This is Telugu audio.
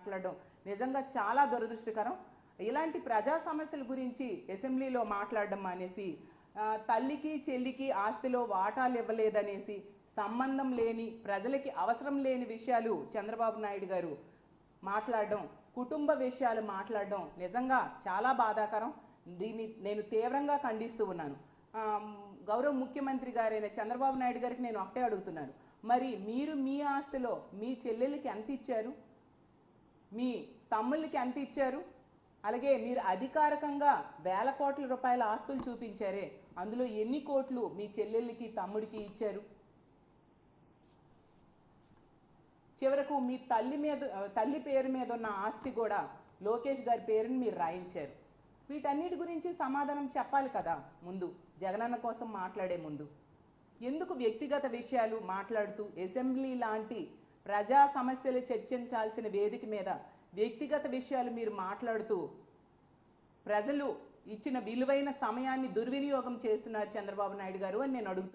మాట్లాడడం నిజంగా చాలా దురదృష్టకరం. ఇలాంటి ప్రజా సమస్యల గురించి అసెంబ్లీలో మాట్లాడడం మానేసి తల్లికి చెల్లికి ఆస్తిలో వాటాలు ఇవ్వలేదనేసి సంబంధం లేని ప్రజలకి అవసరం లేని విషయాలు చంద్రబాబు నాయుడు గారు మాట్లాడడం, కుటుంబ విషయాలు మాట్లాడడం నిజంగా చాలా బాధాకరం. దీన్ని నేను తీవ్రంగా ఖండిస్తూ ఉన్నాను. గౌరవ ముఖ్యమంత్రి గారైన చంద్రబాబు నాయుడు గారికి నేను ఒకటే అడుగుతున్నాను, మరి మీరు మీ ఆస్తిలో మీ చెల్లెలకి ఎంత ఇచ్చారు, మీ తమ్ముళ్ళకి ఎంత ఇచ్చారు, అలాగే మీరు అధికారికంగా వేల కోట్ల రూపాయల ఆస్తులు చూపించారే అందులో ఎన్ని కోట్లు మీ చెల్లెళ్ళకి తమ్ముడికి ఇచ్చారు? చివరకు మీ తల్లి పేరు మీద ఉన్న ఆస్తి కూడా లోకేష్ గారి పేరుని మీరు రాయించారు. వీటన్నిటి గురించి సమాధానం చెప్పాలి కదా ముందు, జగనన్న కోసం మాట్లాడే ముందు. ఎందుకు వ్యక్తిగత విషయాలు మాట్లాడుతూ అసెంబ్లీ లాంటి ప్రజా సమస్యలు చర్చించాల్సిన వేదిక మీద వ్యక్తిగత విషయాలు మీరు మాట్లాడుతూ ప్రజలు ఇచ్చిన విలువైన సమయాన్ని దుర్వినియోగం చేస్తున్నారు చంద్రబాబు నాయుడు గారు అని నేను అడుగుతున్నాను.